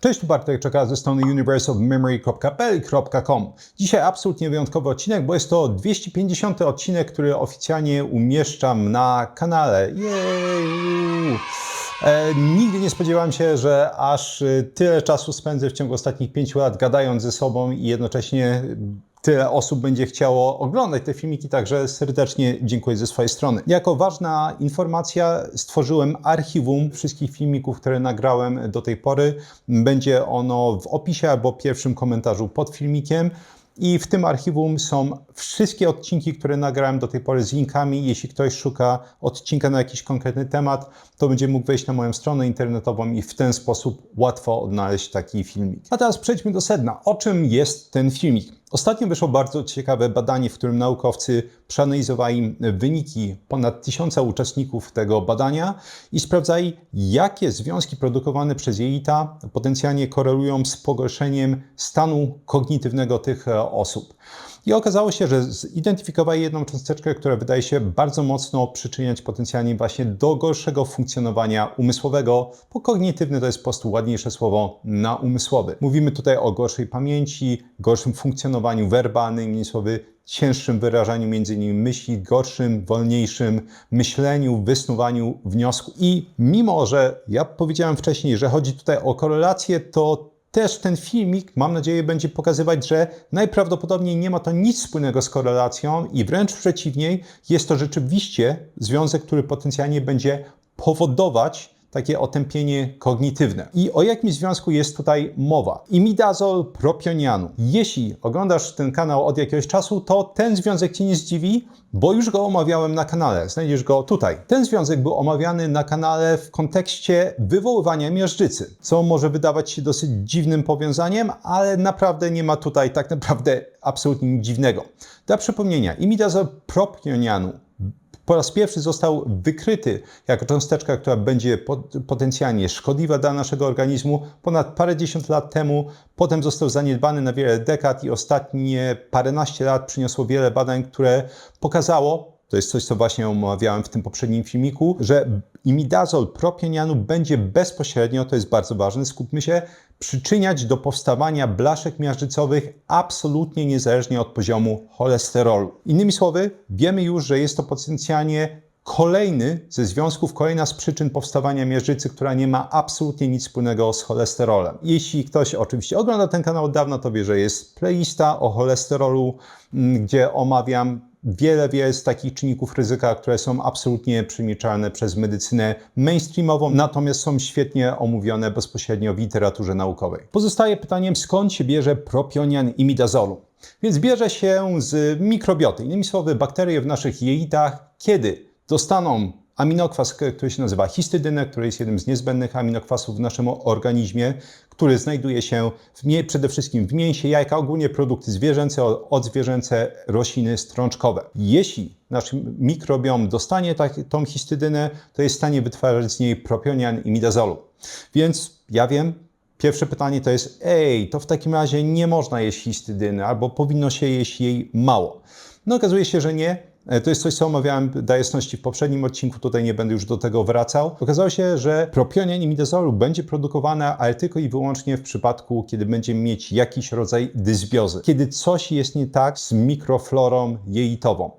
Cześć, tu Bartek Czeka ze strony universeofmemory.pl.com. Dzisiaj absolutnie wyjątkowy odcinek, bo jest to 250. odcinek, który oficjalnie umieszczam na kanale. Jej! Nigdy nie spodziewałem się, że aż tyle czasu spędzę w ciągu ostatnich 5 lat gadając ze sobą i jednocześnie tyle osób będzie chciało oglądać te filmiki, także serdecznie dziękuję ze swojej strony. Jako ważna informacja stworzyłem archiwum wszystkich filmików, które nagrałem do tej pory. Będzie ono w opisie albo pierwszym komentarzu pod filmikiem. I w tym archiwum są wszystkie odcinki, które nagrałem do tej pory z linkami. Jeśli ktoś szuka odcinka na jakiś konkretny temat, to będzie mógł wejść na moją stronę internetową i w ten sposób łatwo odnaleźć taki filmik. A teraz przejdźmy do sedna. O czym jest ten filmik? Ostatnio wyszło bardzo ciekawe badanie, w którym naukowcy przeanalizowali wyniki ponad 1000 uczestników tego badania i sprawdzali, jakie związki produkowane przez jelita potencjalnie korelują z pogorszeniem stanu kognitywnego tych osób. I okazało się, że zidentyfikowali jedną cząsteczkę, która wydaje się bardzo mocno przyczyniać potencjalnie właśnie do gorszego funkcjonowania umysłowego, bo kognitywny to jest po prostu ładniejsze słowo na umysłowy. Mówimy tutaj o gorszej pamięci, gorszym funkcjonowaniu werbalnym, innymi słowy, cięższym wyrażaniu między innymi myśli, gorszym, wolniejszym myśleniu, wysnuwaniu wniosków. I mimo, że ja powiedziałem wcześniej, że chodzi tutaj o korelację, to też ten filmik, mam nadzieję, będzie pokazywać, że najprawdopodobniej nie ma to nic wspólnego z korelacją i wręcz przeciwnie, jest to rzeczywiście związek, który potencjalnie będzie powodować takie otępienie kognitywne. I o jakim związku jest tutaj mowa? Imidazol propionianu. Jeśli oglądasz ten kanał od jakiegoś czasu, to ten związek Cię nie zdziwi, bo już go omawiałem na kanale. Znajdziesz go tutaj. Ten związek był omawiany na kanale w kontekście wywoływania miażdżycy, co może wydawać się dosyć dziwnym powiązaniem, ale naprawdę nie ma tutaj tak naprawdę absolutnie nic dziwnego. Dla przypomnienia, imidazol propionianu po raz pierwszy został wykryty jako cząsteczka, która będzie potencjalnie szkodliwa dla naszego organizmu ponad parędziesiąt lat temu. Potem został zaniedbany na wiele dekad i ostatnie paręnaście lat przyniosło wiele badań, które pokazało, to jest coś, co właśnie omawiałem w tym poprzednim filmiku, że imidazol propionianu będzie bezpośrednio, to jest bardzo ważne, skupmy się, przyczyniać do powstawania blaszek miażdżycowych absolutnie niezależnie od poziomu cholesterolu. Innymi słowy, wiemy już, że jest to potencjalnie kolejny ze związków, kolejna z przyczyn powstawania miażdżycy, która nie ma absolutnie nic wspólnego z cholesterolem. Jeśli ktoś oczywiście ogląda ten kanał od dawna, to wie, że jest playlista o cholesterolu, gdzie omawiam wiele z takich czynników ryzyka, które są absolutnie przemilczane przez medycynę mainstreamową, natomiast są świetnie omówione bezpośrednio w literaturze naukowej. Pozostaje pytaniem, skąd się bierze propionian imidazolu? Więc bierze się z mikrobioty. Innymi słowy, bakterie w naszych jelitach, kiedy dostaną aminokwas, który się nazywa histydynę, który jest jednym z niezbędnych aminokwasów w naszym organizmie, który znajduje się przede wszystkim w mięsie, jajka, ogólnie produkty zwierzęce, odzwierzęce, rośliny strączkowe. Jeśli nasz mikrobiom dostanie tą histydynę, to jest w stanie wytwarzać z niej propionian imidazolu. Więc ja wiem, pierwsze pytanie to jest, to w takim razie nie można jeść histydyny, albo powinno się jeść jej mało. No okazuje się, że nie. To jest coś, co omawiałem dla jasności w poprzednim odcinku, tutaj nie będę już do tego wracał. Okazało się, że propionian imidazolu będzie produkowane, ale tylko i wyłącznie w przypadku, kiedy będziemy mieć jakiś rodzaj dysbiozy. Kiedy coś jest nie tak z mikroflorą jelitową.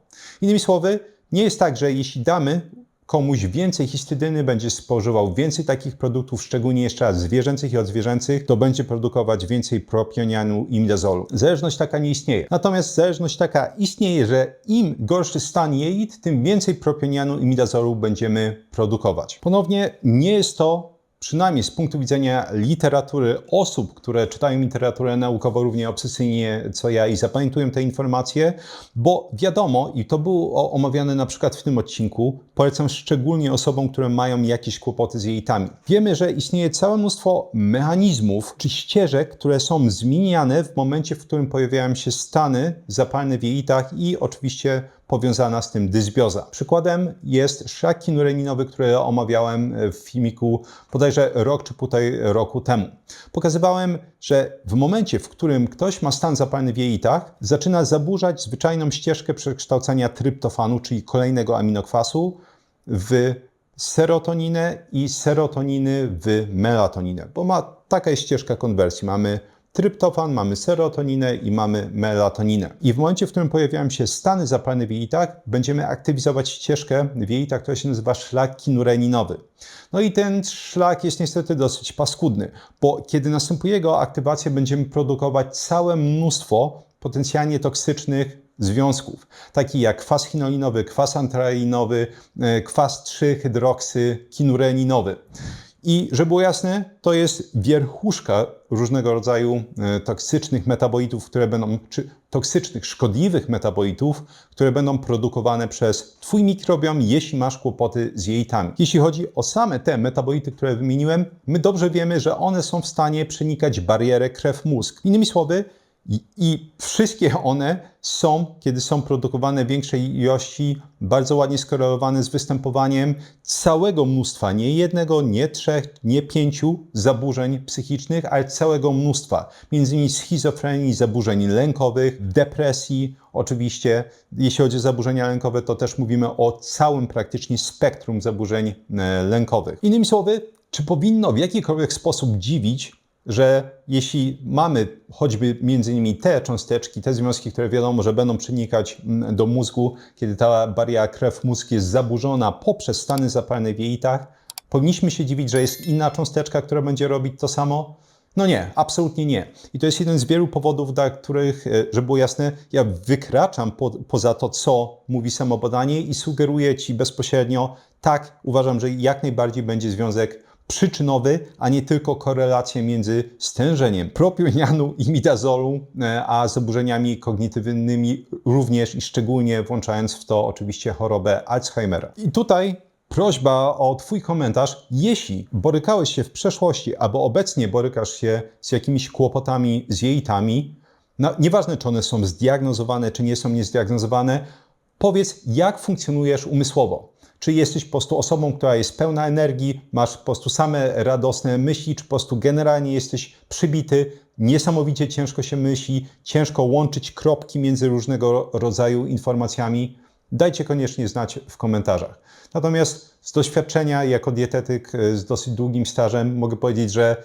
Innymi słowy, nie jest tak, że jeśli damy komuś więcej histydyny, będzie spożywał więcej takich produktów, szczególnie jeszcze raz zwierzęcych i odzwierzęcych, to będzie produkować więcej propionianu imidazolu. Zależność taka nie istnieje. Natomiast zależność taka istnieje, że im gorszy stan jelit, tym więcej propionianu imidazolu będziemy produkować. Ponownie nie jest to, przynajmniej z punktu widzenia literatury osób, które czytają literaturę naukową równie obsesyjnie co ja i zapamiętują te informacje, bo wiadomo, i to było omawiane na przykład w tym odcinku, polecam szczególnie osobom, które mają jakieś kłopoty z jelitami. Wiemy, że istnieje całe mnóstwo mechanizmów czy ścieżek, które są zmieniane w momencie, w którym pojawiają się stany zapalne w jelitach i oczywiście powiązana z tym dysbioza. Przykładem jest szlak kinureninowy, który omawiałem w filmiku bodajże rok czy półtorej roku temu. Pokazywałem, że w momencie, w którym ktoś ma stan zapalny w jelitach, zaczyna zaburzać zwyczajną ścieżkę przekształcania tryptofanu, czyli kolejnego aminokwasu, w serotoninę i serotoniny w melatoninę, bo taka jest ścieżka konwersji. Mamy tryptofan, mamy serotoninę i mamy melatoninę. I w momencie, w którym pojawiają się stany zapalne w jelitach, będziemy aktywizować ścieżkę w jelitach, która się nazywa szlak kinureninowy. No i ten szlak jest niestety dosyć paskudny, bo kiedy następuje jego aktywacja, będziemy produkować całe mnóstwo potencjalnie toksycznych związków, takich jak kwas chinolinowy, kwas antralinowy, kwas 3-hydroksykinureninowy. I żeby było jasne, to jest wierchuszka różnego rodzaju toksycznych metabolitów, czy toksycznych, szkodliwych metabolitów, które będą produkowane przez Twój mikrobiom, jeśli masz kłopoty z jelitami. Jeśli chodzi o same te metabolity, które wymieniłem, my dobrze wiemy, że one są w stanie przenikać barierę krew-mózg. Innymi słowy, i wszystkie one są, kiedy są produkowane w większej ilości, bardzo ładnie skorelowane z występowaniem całego mnóstwa, nie jednego, nie 3, nie 5 zaburzeń psychicznych, ale całego mnóstwa. Między innymi schizofrenii, zaburzeń lękowych, depresji. Oczywiście, jeśli chodzi o zaburzenia lękowe, to też mówimy o całym praktycznie spektrum zaburzeń lękowych. Innymi słowy, czy powinno w jakikolwiek sposób dziwić, że jeśli mamy choćby między innymi te cząsteczki, te związki, które wiadomo, że będą przenikać do mózgu, kiedy ta bariera krew-mózg jest zaburzona poprzez stany zapalne w jelitach, powinniśmy się dziwić, że jest inna cząsteczka, która będzie robić to samo? No nie, absolutnie nie. I to jest jeden z wielu powodów, dla których, żeby było jasne, ja wykraczam poza to, co mówi samo badanie i sugeruję Ci bezpośrednio, tak, uważam, że jak najbardziej będzie związek przyczynowy, a nie tylko korelacja między stężeniem propionianu i imidazolu, a zaburzeniami kognitywnymi również i szczególnie włączając w to oczywiście chorobę Alzheimera. I tutaj prośba o Twój komentarz. Jeśli borykałeś się w przeszłości albo obecnie borykasz się z jakimiś kłopotami z jelitami, nieważne czy one są zdiagnozowane, czy nie są niezdiagnozowane, powiedz, jak funkcjonujesz umysłowo. Czy jesteś po prostu osobą, która jest pełna energii, masz po prostu same radosne myśli, czy po prostu generalnie jesteś przybity, niesamowicie ciężko się myśli, ciężko łączyć kropki między różnego rodzaju informacjami? Dajcie koniecznie znać w komentarzach. Natomiast z doświadczenia jako dietetyk z dosyć długim stażem mogę powiedzieć, że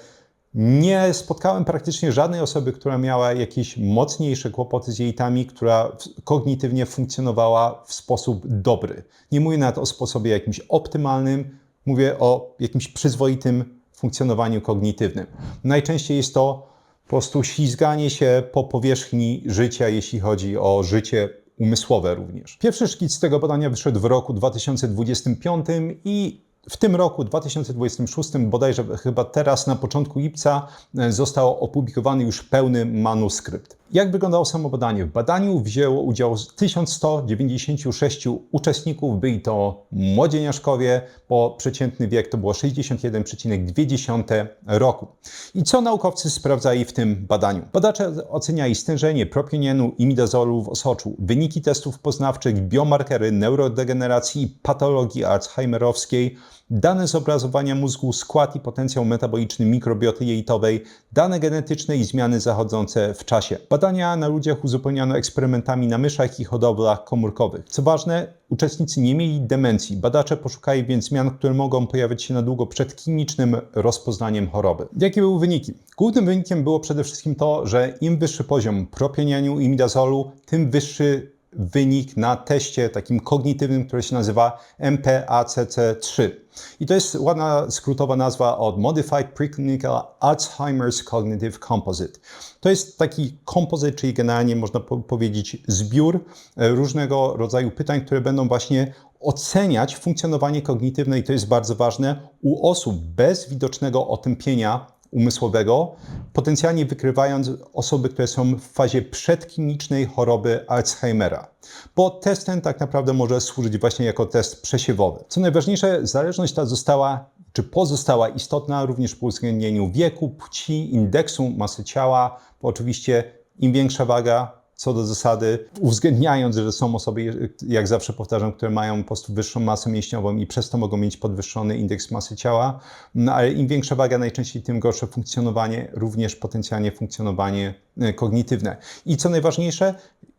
nie spotkałem praktycznie żadnej osoby, która miała jakieś mocniejsze kłopoty z jelitami, która kognitywnie funkcjonowała w sposób dobry. Nie mówię nawet o sposobie jakimś optymalnym, mówię o jakimś przyzwoitym funkcjonowaniu kognitywnym. Najczęściej jest to po prostu ślizganie się po powierzchni życia, jeśli chodzi o życie umysłowe również. Pierwszy szkic tego badania wyszedł w roku 2025 i w tym roku, 2026, bodajże chyba teraz na początku lipca, został opublikowany już pełny manuskrypt. Jak wyglądało samo badanie? W badaniu wzięło udział 1196 uczestników, byli to młodzieniaszkowie, bo przeciętny wiek to było 61,2 roku. I co naukowcy sprawdzali w tym badaniu? Badacze oceniali stężenie propionianu i imidazolu w osoczu, wyniki testów poznawczych, biomarkery neurodegeneracji i patologii alzheimerowskiej, dane zobrazowania mózgu, skład i potencjał metaboliczny mikrobioty jelitowej, dane genetyczne i zmiany zachodzące w czasie. Badania na ludziach uzupełniano eksperymentami na myszach i hodowlach komórkowych. Co ważne, uczestnicy nie mieli demencji. Badacze poszukali więc zmian, które mogą pojawić się na długo przed klinicznym rozpoznaniem choroby. Jakie były wyniki? Głównym wynikiem było przede wszystkim to, że im wyższy poziom propionianu i imidazolu, tym wyższy wynik na teście takim kognitywnym, który się nazywa MPACC3. I to jest ładna skrótowa nazwa od Modified Preclinical Alzheimer's Cognitive Composite. To jest taki kompozyt, czyli generalnie można powiedzieć zbiór różnego rodzaju pytań, które będą właśnie oceniać funkcjonowanie kognitywne, i to jest bardzo ważne, u osób bez widocznego otępienia umysłowego, potencjalnie wykrywając osoby, które są w fazie przedklinicznej choroby Alzheimera. Bo test ten tak naprawdę może służyć właśnie jako test przesiewowy. Co najważniejsze, zależność ta pozostała istotna również po uwzględnieniu wieku, płci, indeksu masy ciała, bo oczywiście im większa waga, co do zasady, uwzględniając, że są osoby, jak zawsze powtarzam, które mają po prostu wyższą masę mięśniową i przez to mogą mieć podwyższony indeks masy ciała, ale im większa waga, najczęściej tym gorsze funkcjonowanie, również potencjalnie funkcjonowanie kognitywne. I co najważniejsze,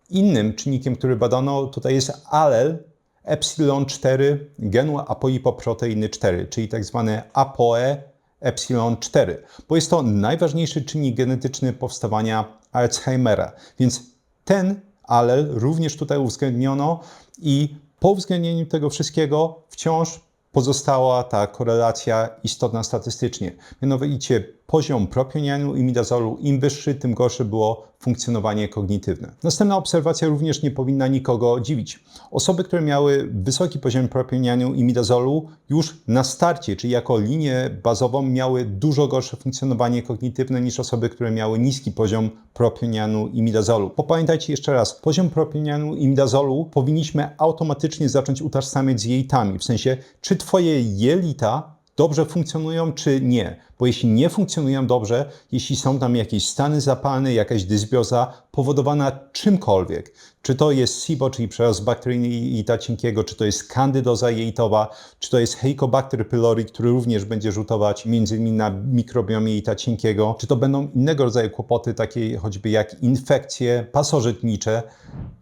innym czynnikiem, który badano tutaj jest alel epsilon 4 genu apoipoproteiny 4, czyli tak zwane ApoE epsilon 4, bo jest to najważniejszy czynnik genetyczny powstawania Alzheimera. Więc ten alel również tutaj uwzględniono i po uwzględnieniu tego wszystkiego wciąż pozostała ta korelacja istotna statystycznie. Mianowicie poziom propionianu i imidazolu im wyższy, tym gorsze było funkcjonowanie kognitywne. Następna obserwacja również nie powinna nikogo dziwić. Osoby, które miały wysoki poziom propionianu i imidazolu już na starcie, czyli jako linię bazową, miały dużo gorsze funkcjonowanie kognitywne niż osoby, które miały niski poziom propionianu i imidazolu. Popamiętajcie jeszcze raz, poziom propionianu i imidazolu powinniśmy automatycznie zacząć utożsamiać z jelitami. W sensie, czy twoje jelita dobrze funkcjonują, czy nie. Bo jeśli nie funkcjonują dobrze, jeśli są tam jakieś stany zapalne, jakaś dysbioza powodowana czymkolwiek, czy to jest SIBO, czyli przerost bakteryjny jelita cienkiego, czy to jest kandydoza jelitowa, czy to jest Helicobacter pylori, który również będzie rzutować m.in. na mikrobiom jelita cienkiego, czy to będą innego rodzaju kłopoty, takie choćby jak infekcje pasożytnicze.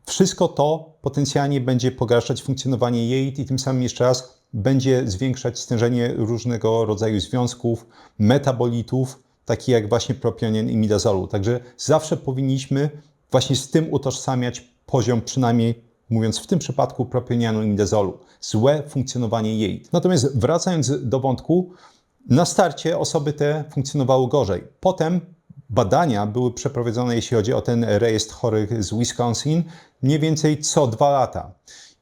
Wszystko to potencjalnie będzie pogarszać funkcjonowanie jelit i tym samym jeszcze raz będzie zwiększać stężenie różnego rodzaju związków, metabolitów, takich jak właśnie propionian i imidazolu. Także zawsze powinniśmy właśnie z tym utożsamiać poziom, przynajmniej mówiąc w tym przypadku propionianu i imidazolu. Złe funkcjonowanie jelit. Natomiast wracając do wątku, na starcie osoby te funkcjonowały gorzej. Potem badania były przeprowadzone, jeśli chodzi o ten rejestr chorych z Wisconsin, mniej więcej co 2 lata.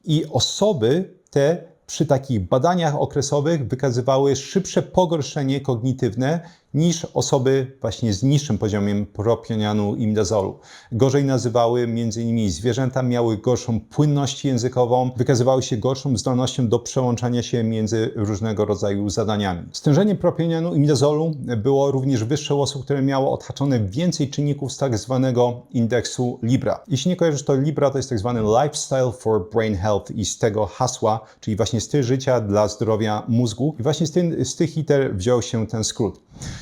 I osoby te przy takich badaniach okresowych wykazywały szybsze pogorszenie kognitywne niż osoby właśnie z niższym poziomem propionianu i imidazolu. Gorzej nazywały m.in. zwierzęta, miały gorszą płynność językową, wykazywały się gorszą zdolnością do przełączania się między różnego rodzaju zadaniami. Stężenie propionianu i imidazolu było również wyższe u osób, które miały odhaczone więcej czynników z tak zwanego indeksu Libra. Jeśli nie kojarzysz, to Libra to jest tak zwany Lifestyle for Brain Health i z tego hasła, czyli właśnie styl życia dla zdrowia mózgu. I właśnie z tych liter wziął się ten skrót.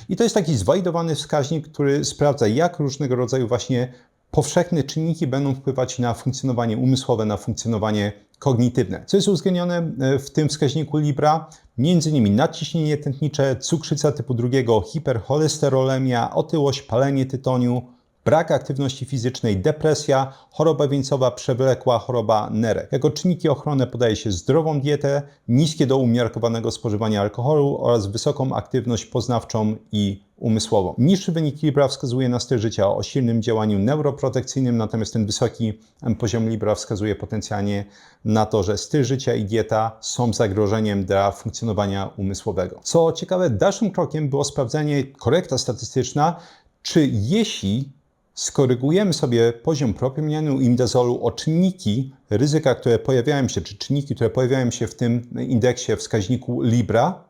I to jest taki zwalidowany wskaźnik, który sprawdza, jak różnego rodzaju właśnie powszechne czynniki będą wpływać na funkcjonowanie umysłowe, na funkcjonowanie kognitywne. Co jest uwzględnione w tym wskaźniku Libra? Między innymi nadciśnienie tętnicze, cukrzyca typu 2, hipercholesterolemia, otyłość, palenie tytoniu, brak aktywności fizycznej, depresja, choroba wieńcowa przewlekła, choroba nerek. Jako czynniki ochronne podaje się zdrową dietę, niskie do umiarkowanego spożywania alkoholu oraz wysoką aktywność poznawczą i umysłową. Niższy wynik Libra wskazuje na styl życia o silnym działaniu neuroprotekcyjnym, natomiast ten wysoki poziom Libra wskazuje potencjalnie na to, że styl życia i dieta są zagrożeniem dla funkcjonowania umysłowego. Co ciekawe, dalszym krokiem było sprawdzenie, korekta statystyczna, czy jeśli skorygujemy sobie poziom propionianu i imidazolu o czynniki ryzyka, które pojawiają się, czy czynniki, które pojawiają się w tym indeksie, wskaźniku Libra,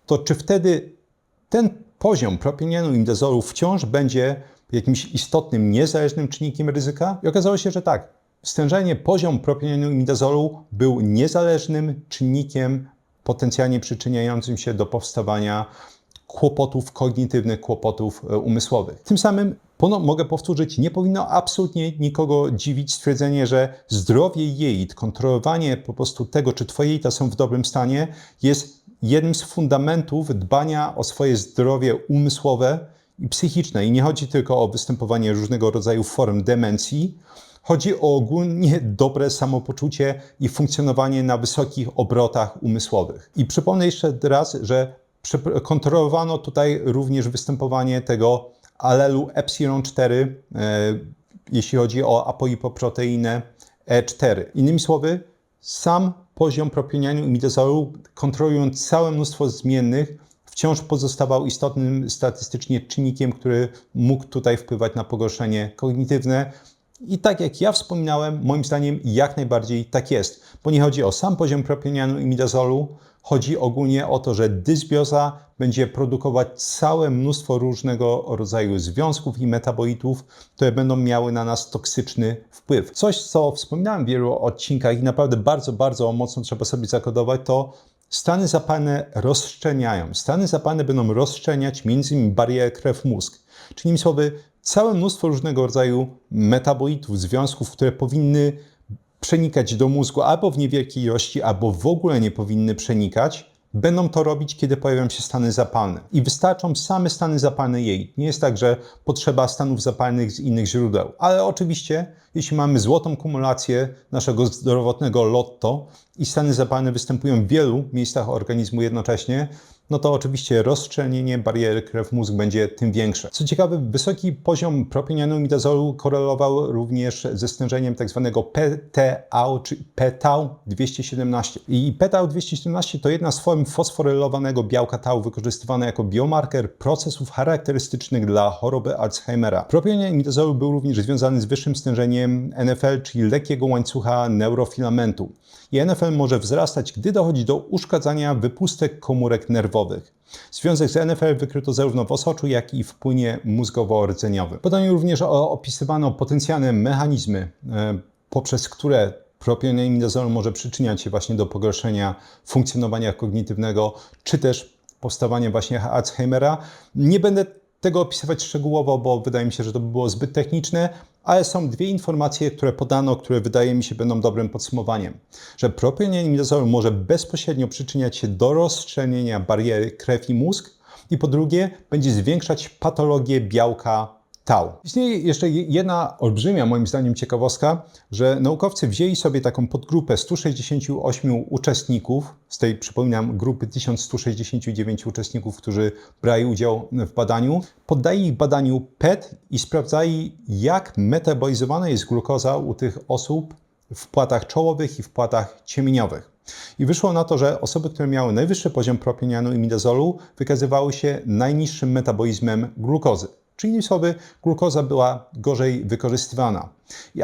to czy wtedy ten poziom propionianu i imidazolu wciąż będzie jakimś istotnym, niezależnym czynnikiem ryzyka? I okazało się, że tak. Stężenie poziom propionianu i imidazolu był niezależnym czynnikiem potencjalnie przyczyniającym się do powstawania kłopotów kognitywnych, kłopotów umysłowych. Tym samym mogę powtórzyć, nie powinno absolutnie nikogo dziwić stwierdzenie, że zdrowie jelit, kontrolowanie po prostu tego, czy twoje jelita są w dobrym stanie, jest jednym z fundamentów dbania o swoje zdrowie umysłowe i psychiczne. I nie chodzi tylko o występowanie różnego rodzaju form demencji, chodzi o ogólnie dobre samopoczucie i funkcjonowanie na wysokich obrotach umysłowych. I przypomnę jeszcze raz, że kontrolowano tutaj również występowanie tego alelu epsilon 4, jeśli chodzi o apoipoproteinę E4. Innymi słowy, sam poziom propionianu i imidazolu, kontrolując całe mnóstwo zmiennych, wciąż pozostawał istotnym statystycznie czynnikiem, który mógł tutaj wpływać na pogorszenie kognitywne. I tak jak ja wspominałem, moim zdaniem jak najbardziej tak jest. Bo nie chodzi o sam poziom propionianu i imidazolu, chodzi ogólnie o to, że dysbioza będzie produkować całe mnóstwo różnego rodzaju związków i metabolitów, które będą miały na nas toksyczny wpływ. Coś, co wspominałem w wielu odcinkach i naprawdę bardzo, bardzo mocno trzeba sobie zakodować, to stany zapalne rozszczelniają. Stany zapalne będą rozszczelniać m.in. barierę krew-mózg. Czyli innymi słowy, całe mnóstwo różnego rodzaju metabolitów, związków, które powinny przenikać do mózgu albo w niewielkiej ilości, albo w ogóle nie powinny przenikać, będą to robić, kiedy pojawią się stany zapalne. I wystarczą same stany zapalne jej. Nie jest tak, że potrzeba stanów zapalnych z innych źródeł. Ale oczywiście, jeśli mamy złotą kumulację naszego zdrowotnego lotto i stany zapalne występują w wielu miejscach organizmu jednocześnie, no to oczywiście rozszczelnienie bariery krew-mózg będzie tym większe. Co ciekawe, wysoki poziom propionianu imidazolu korelował również ze stężeniem tzw. p-tau, czy p-tau 217. I p-tau 217 to jedna z form fosforylowanego białka tau wykorzystywana jako biomarker procesów charakterystycznych dla choroby Alzheimera. Propionian imidazolu był również związany z wyższym stężeniem NFL, czyli lekkiego łańcucha neurofilamentu. I NFL może wzrastać, gdy dochodzi do uszkadzania wypustek komórek nerwowych. Związek z NFL wykryto zarówno w osoczu, jak i w płynie mózgowo-rdzeniowym. W badaniu również opisywano potencjalne mechanizmy, poprzez które propionian imidazolu może przyczyniać się właśnie do pogorszenia funkcjonowania kognitywnego, czy też powstawania właśnie Alzheimera. Nie będę tego opisywać szczegółowo, bo wydaje mi się, że to by było zbyt techniczne, ale są dwie informacje, które podano, które wydaje mi się będą dobrym podsumowaniem. Że propionian imidazolu może bezpośrednio przyczyniać się do rozszczelnienia bariery krew i mózg i po drugie będzie zwiększać patologię białka tau. Istnieje jeszcze jedna olbrzymia, moim zdaniem, ciekawostka, że naukowcy wzięli sobie taką podgrupę 168 uczestników, z tej, przypominam, grupy 1169 uczestników, którzy brali udział w badaniu, poddali ich badaniu PET i sprawdzali, jak metabolizowana jest glukoza u tych osób w płatach czołowych i w płatach ciemieniowych. I wyszło na to, że osoby, które miały najwyższy poziom propionianu imidazolu, wykazywały się najniższym metabolizmem glukozy. Czyli innymi słowy, glukoza była gorzej wykorzystywana.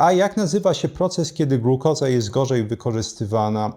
A jak nazywa się proces, kiedy glukoza jest gorzej wykorzystywana?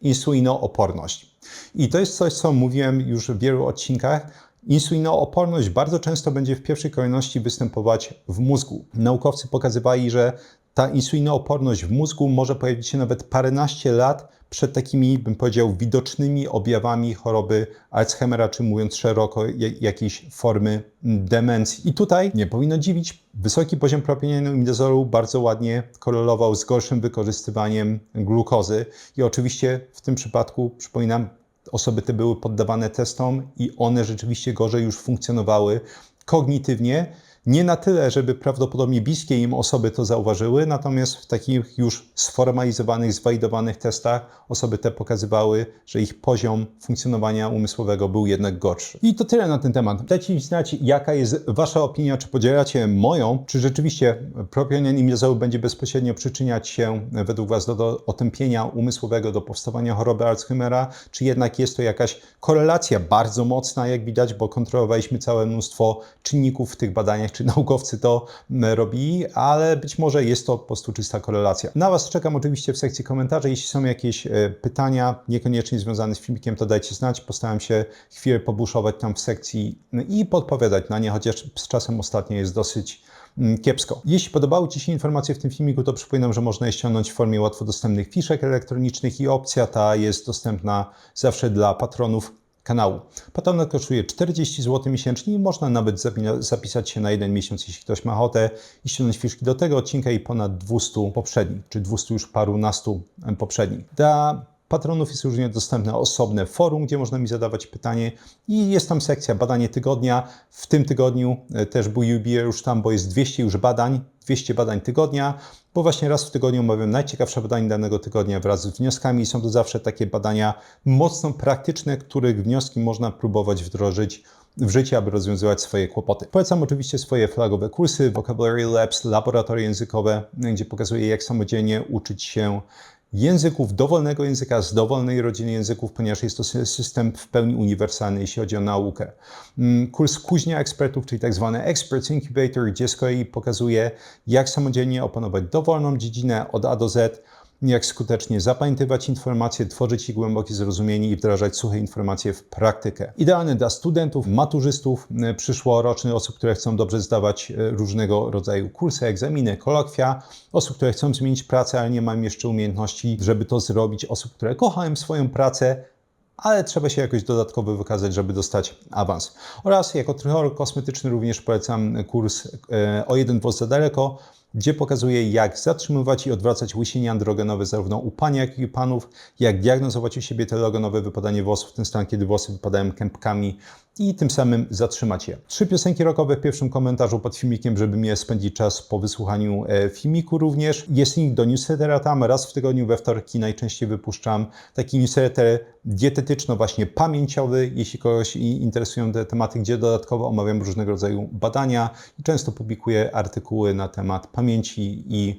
Insulinooporność. I to jest coś, co mówiłem już w wielu odcinkach. Insulinooporność bardzo często będzie w pierwszej kolejności występować w mózgu. Naukowcy pokazywali, że ta insulinooporność w mózgu może pojawić się nawet paręnaście lat przed takimi, bym powiedział, widocznymi objawami choroby Alzheimera, czy mówiąc szeroko, jakiejś formy demencji. I tutaj nie powinno dziwić, wysoki poziom propionianu imidazolu bardzo ładnie korelował z gorszym wykorzystywaniem glukozy. I oczywiście w tym przypadku, przypominam, osoby te były poddawane testom i one rzeczywiście gorzej już funkcjonowały kognitywnie. Nie na tyle, żeby prawdopodobnie bliskie im osoby to zauważyły, natomiast w takich już sformalizowanych, zwalidowanych testach osoby te pokazywały, że ich poziom funkcjonowania umysłowego był jednak gorszy. I to tyle na ten temat. Dajcie mi znać, jaka jest Wasza opinia, czy podzielacie moją, czy rzeczywiście propionian imidazolu będzie bezpośrednio przyczyniać się według Was do otępienia umysłowego, do powstawania choroby Alzheimera, czy jednak jest to jakaś korelacja bardzo mocna, jak widać, bo kontrolowaliśmy całe mnóstwo czynników w tych badaniach, czy naukowcy to robili, ale być może jest to po prostu czysta korelacja. Na Was czekam oczywiście w sekcji komentarzy. Jeśli są jakieś pytania, niekoniecznie związane z filmikiem, to dajcie znać. Postaram się chwilę pobuszować tam w sekcji i podpowiadać na nie, chociaż z czasem ostatnio jest dosyć kiepsko. Jeśli podobały Ci się informacje w tym filmiku, to przypominam, że można je ściągnąć w formie łatwo dostępnych fiszek elektronicznych i opcja ta jest dostępna zawsze dla patronów kanału. Patronat kosztuje 40 zł miesięcznie i można nawet zapisać się na jeden miesiąc, jeśli ktoś ma ochotę, i ściągnąć fiszki do tego odcinka i ponad 200 poprzednich, czy 200 już parunastu poprzednich. Dla patronów jest również dostępne osobne forum, gdzie można mi zadawać pytanie i jest tam sekcja badanie tygodnia. W tym tygodniu też był jubileusz tam, bo jest 200 już badań, 200 badań tygodnia, bo właśnie raz w tygodniu omawiam najciekawsze badania danego tygodnia wraz z wnioskami i są to zawsze takie badania mocno praktyczne, których wnioski można próbować wdrożyć w życie, aby rozwiązywać swoje kłopoty. Polecam oczywiście swoje flagowe kursy, Vocabulary Labs, laboratoria językowe, gdzie pokazuję, jak samodzielnie uczyć się języków, dowolnego języka z dowolnej rodziny języków, ponieważ jest to system w pełni uniwersalny, jeśli chodzi o naukę. Kurs Kuźnia Ekspertów, czyli tak zwany Experts Incubator, gdzie z kolei pokazuje, jak samodzielnie opanować dowolną dziedzinę od A do Z, jak skutecznie zapamiętywać informacje, tworzyć ich głębokie zrozumienie i wdrażać suche informacje w praktykę. Idealny dla studentów, maturzystów, przyszłorocznych, osób, które chcą dobrze zdawać różnego rodzaju kursy, egzaminy, kolokwia, osób, które chcą zmienić pracę, ale nie mają jeszcze umiejętności, żeby to zrobić, osób, które kochają swoją pracę, ale trzeba się jakoś dodatkowo wykazać, żeby dostać awans. Oraz jako trychorok kosmetyczny również polecam kurs O jeden włos za daleko, gdzie pokazuję, jak zatrzymywać i odwracać łysienie androgenowe zarówno u pań, jak i panów, jak diagnozować u siebie telegonowe wypadanie włosów, ten stan, kiedy włosy wypadają kępkami i tym samym zatrzymać je. 3 piosenki rockowe w pierwszym komentarzu pod filmikiem, żeby mnie spędzić czas po wysłuchaniu filmiku również. Jest link do newslettera, tam raz w tygodniu we wtorki najczęściej wypuszczam taki newsletter dietetyczno właśnie pamięciowy, jeśli kogoś interesują te tematy, gdzie dodatkowo omawiam różnego rodzaju badania i często publikuję artykuły na temat pamięci i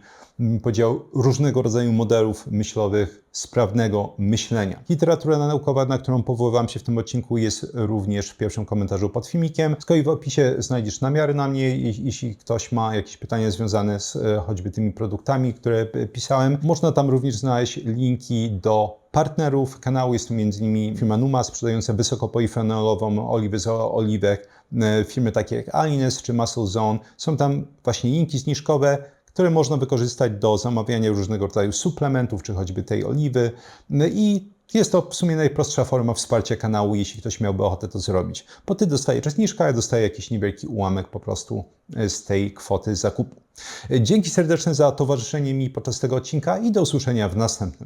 podział różnego rodzaju modelów myślowych sprawnego myślenia. Literatura naukowa, na którą powoływam się w tym odcinku, jest również w pierwszym komentarzu pod filmikiem. Z kolei w opisie znajdziesz namiary na mnie, jeśli ktoś ma jakieś pytania związane z choćby tymi produktami, które pisałem. Można tam również znaleźć linki do partnerów kanału. Jest tu m.in. firma Numa sprzedająca wysokopolifenolową oliwę z oliwek, firmy takie jak Alines czy Muscle Zone. Są tam właśnie linki zniżkowe, które można wykorzystać do zamawiania różnego rodzaju suplementów, czy choćby tej oliwy. I jest to w sumie najprostsza forma wsparcia kanału, jeśli ktoś miałby ochotę to zrobić. Bo ty dostajesz zniżkę, a ja dostaję jakiś niewielki ułamek po prostu z tej kwoty zakupu. Dzięki serdeczne za towarzyszenie mi podczas tego odcinka i do usłyszenia w następnym.